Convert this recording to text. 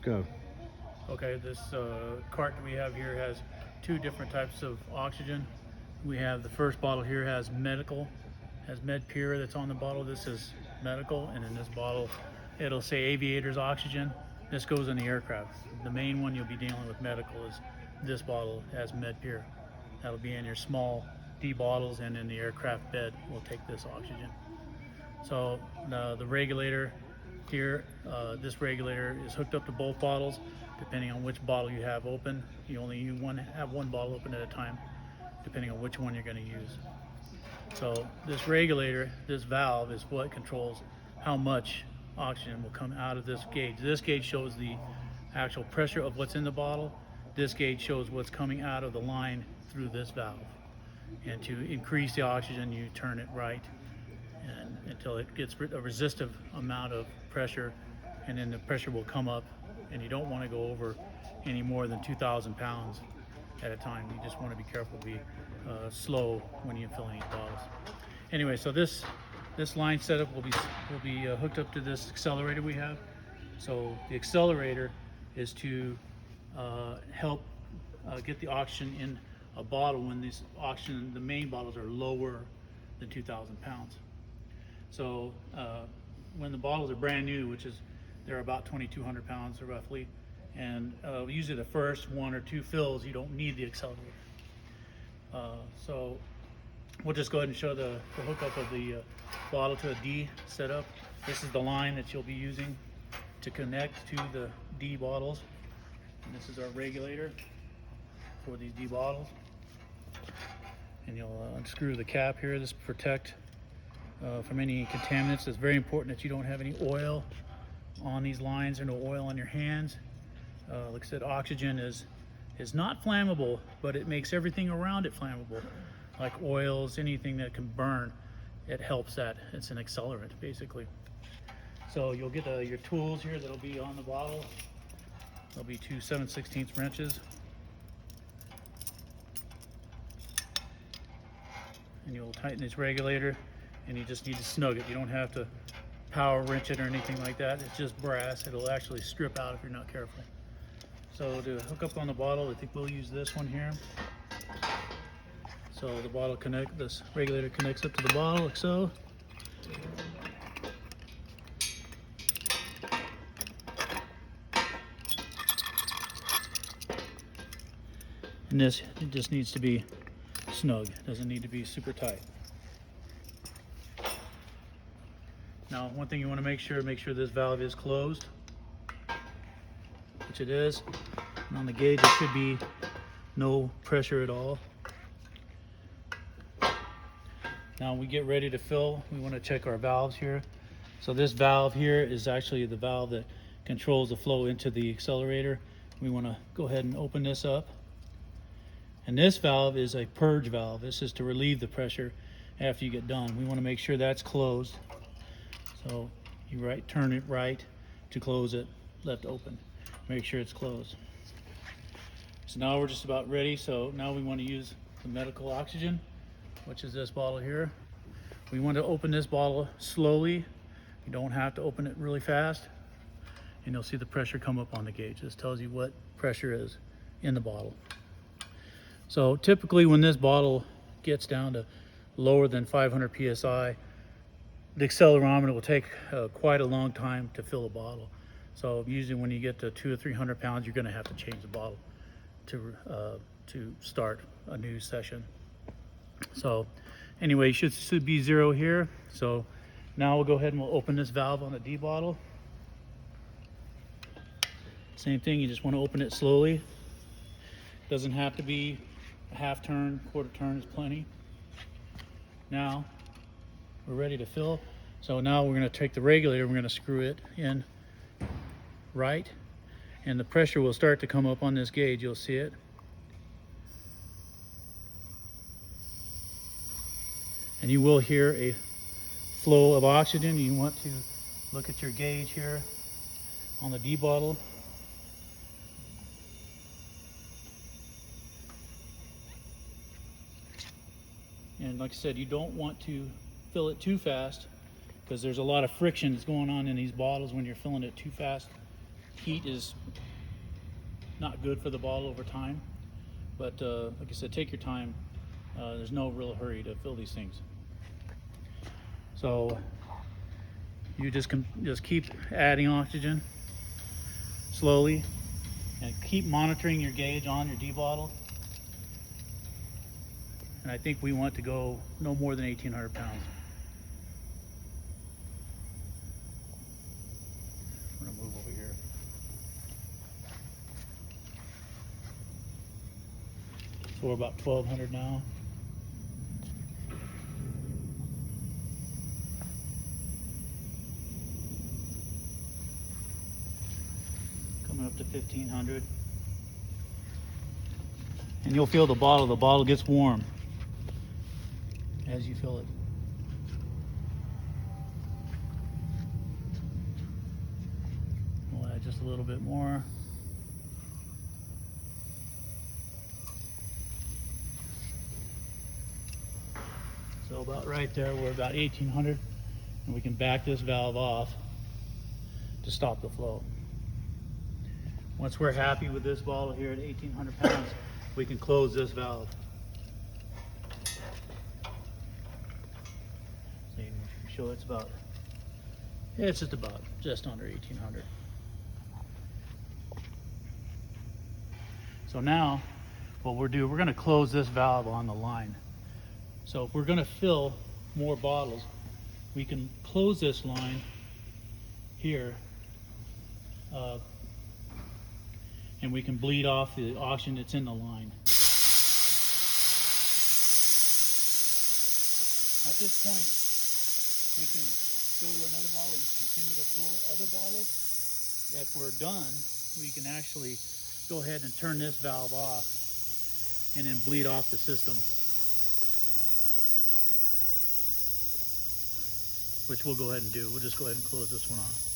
Go. Okay, this cart that we have here has two different types of oxygen. We have the first bottle here has medical, has MedPure that's on the bottle. This is medical, and in this bottle it'll say aviators oxygen. This goes in the aircraft. The main one you'll be dealing with medical is this bottle has MedPure. That'll be in your small D bottles, and in the aircraft bed will take this oxygen. So the regulator here, this regulator is hooked up to both bottles. Depending on which bottle you have open, you only have one bottle open at a time, depending on which one you're going to use. So this regulator, this valve, is what controls how much oxygen will come out of this gauge. This gauge shows the actual pressure of what's in the bottle. This gauge shows what's coming out of the line through this valve. And to increase the oxygen, you turn it right until it gets a resistive amount of pressure, and then the pressure will come up, and you don't want to go over any more than 2,000 pounds at a time. You just want to be careful, be slow when you fill these bottles. Anyway, so this line setup will be hooked up to this accelerator we have. So the accelerator is to help get the oxygen in a bottle when these oxygen, the main bottles, are lower than 2,000 pounds. So when the bottles are brand new, which is they're about 2,200 pounds roughly, and usually the first one or two fills you don't need the accelerator. So we'll just go ahead and show the hookup of the bottle to a D setup. This is the line that you'll be using to connect to the D bottles, and this is our regulator for these D bottles. And you'll unscrew the cap here. This will protect from any contaminants. It's very important that you don't have any oil on these lines or no oil on your hands. Like I said, oxygen is not flammable, but it makes everything around it flammable, like oils, anything that can burn. It helps that. It's an accelerant, basically. So you'll get your tools here that'll be on the bottle. There'll be two 7/16 wrenches. And you'll tighten this regulator, and you just need to snug it. You don't have to power wrench it or anything like that. It's just brass. It'll actually strip out if you're not careful. So to hook up on the bottle, I think we'll use this one here. So the bottle this regulator connects up to the bottle like so. And this, it just needs to be snug. It doesn't need to be super tight. Now, one thing you want to make sure this valve is closed, which it is. And on the gauge, there should be no pressure at all. Now, when we get ready to fill, we want to check our valves here. So this valve here is actually the valve that controls the flow into the accelerator. We want to go ahead and open this up. And this valve is a purge valve. This is to relieve the pressure after you get done. We want to make sure that's closed. So you turn it right to close it, left open. Make sure it's closed. So now we're just about ready. So now we want to use the medical oxygen, which is this bottle here. We want to open this bottle slowly. You don't have to open it really fast. And you'll see the pressure come up on the gauge. This tells you what pressure is in the bottle. So typically when this bottle gets down to lower than 500 psi, the accelerometer will take quite a long time to fill a bottle. So usually when you get to 200 or 300 pounds, you're going to have to change the bottle to start a new session. So anyway, you should be zero here. So now we'll go ahead and we'll open this valve on the D bottle. Same thing, you just want to open it slowly. Doesn't have to be a half turn, quarter turn is plenty. Now we're ready to fill. So now we're going to take the regulator, we're going to screw it in right, and the pressure will start to come up on this gauge. You'll see it. And you will hear a flow of oxygen. You want to look at your gauge here on the D bottle. And like I said, you don't want to fill it too fast because there's a lot of friction that's going on in these bottles when you're filling it too fast. heat is not good for the bottle over time. But like I said, take your time. There's no real hurry to fill these things. So you just keep adding oxygen slowly, and keep monitoring your gauge on your D bottle. And I think we want to go no more than 1,800 pounds. I'm gonna move over here. So we're about 1,200 now. Coming up to 1,500. And you'll feel the bottle gets warm as you fill it. We'll add just a little bit more. So about right there, we're about 1,800, and we can back this valve off to stop the flow. Once we're happy with this bottle here at 1,800 pounds, we can close this valve. So you can show it's just under 1,800. So now what we're going to close this valve on the line. So if we're going to fill more bottles, we can close this line here, and we can bleed off the oxygen that's in the line. At this point, we can go to another bottle and continue to fill other bottles. If we're done, we can actually go ahead and turn this valve off and then bleed off the system, which we'll go ahead and do. We'll just go ahead and close this one off.